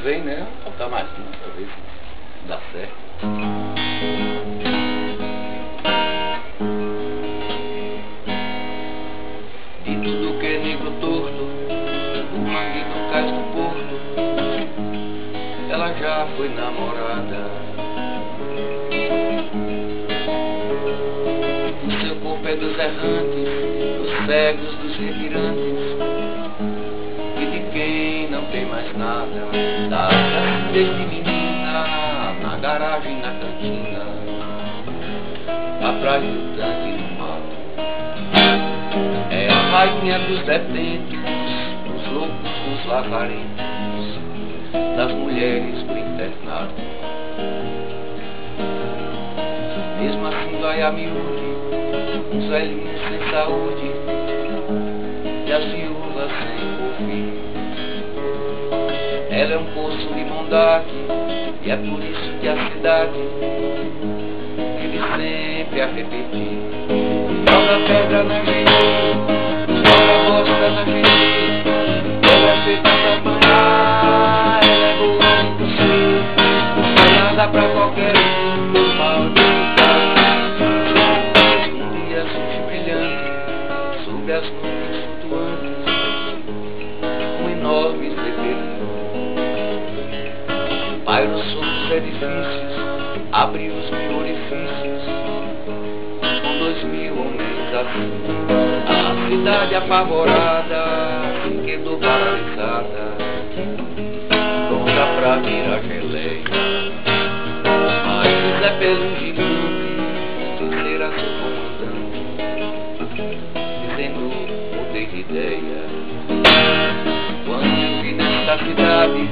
vem, né? Vou tocar mais uma pra ver se dá certo. De tudo que é negro torto, o mangue não cai no porto, ela já foi namorada. O seu corpo é dos errantes, dos cegos, dos retirantes, e de quem não tem mais nada. Da desde menina, na garagem, na cantina, atrás do tanque no mato. É a rainha dos detentos, dos loucos, dos lavarentos, das mulheres do internato. Mesmo assim vai a miúde, uns velhinhos sem saúde, e as viúvas sem porfim. Ela é um poço de bondade, e é por isso que a cidade vive sempre a repetir. Joga pedra na gente, joga bosta na gente, ela é feita pra apanhar, ela é boa de cuspir, ela dá pra qualquer um, maldita. Um dia surge brilhante, sobre as nuvens flutuantes, um enorme segredo. Paira sobre os edifícios, abre os mil orifícios, com 2000 homens assim. A cidade apavorada se quedou paralisada, pronta pra virar geleia. Mas o Zé pelo gigante será seu comandante, dizendo mudei de ideia. Quando eu vi nesta cidade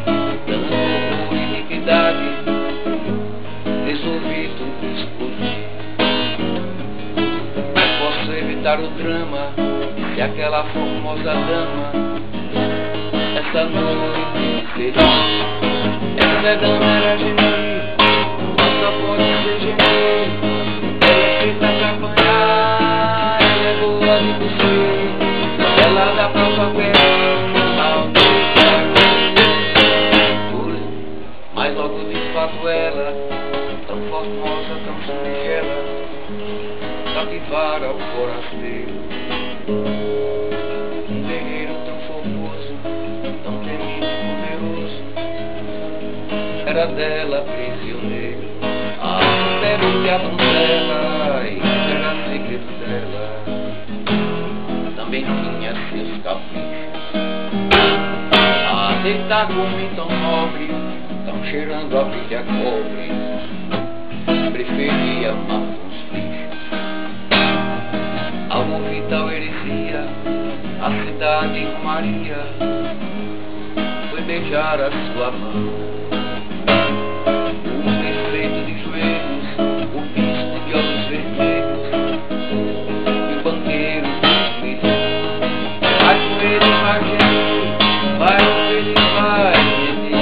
tanto horror e iniquidade, resolvi tudo explodir. Posso evitar o drama se aquela formosa dama essa noite feliz. Essa dama era gentil, mas só pode ser gentil. Ela é feita pra apanhar, ela é boa de cuspir, ela dá pra qualquer um, maldita. Mas logo de fato ela, tão formosa, tão singela, capivara o forasteiro. Um guerreiro tão formoso, tão temido e poderoso, era dela prisioneiro. Adultério de a donzela, isso era segredo dela, também tinha seus caprichos. A deitar com homem tão nobre, tão cheirando a vida a cobre, preferia amar os bichos. Ao ouvir tal heresia, a cidade em Maria foi beijar a sua mão. O prefeito de joelhos, o bispo de olhos vermelhos, e o banqueiro de milhão. Vai com ele, vai gente, vai com ele, vai gente,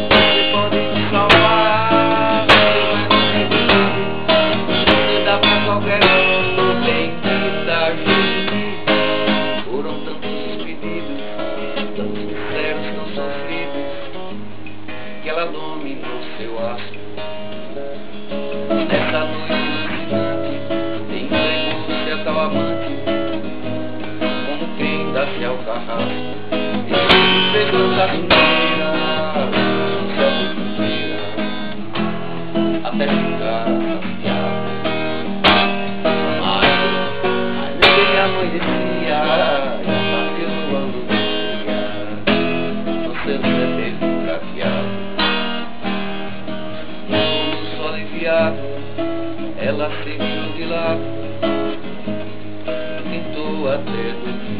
você pode me salvar, você vai me reviver, você dá pra qualquer um, bem muita gente. Foram tantos os pedidos, tantos sinceros, tão sofridos, que ela dominou seu astro. Nessa noite alucinante, entregou-se a tal amante, como quem dá-se ao carrasco. E se fez dançar inteira, no céu inteira, até ficar saciado. Mas ninguém amanhecia, e apareceu no dia, no seu setembro prateado. No sol aliviado, ela se virou de lado, tentou até dormir.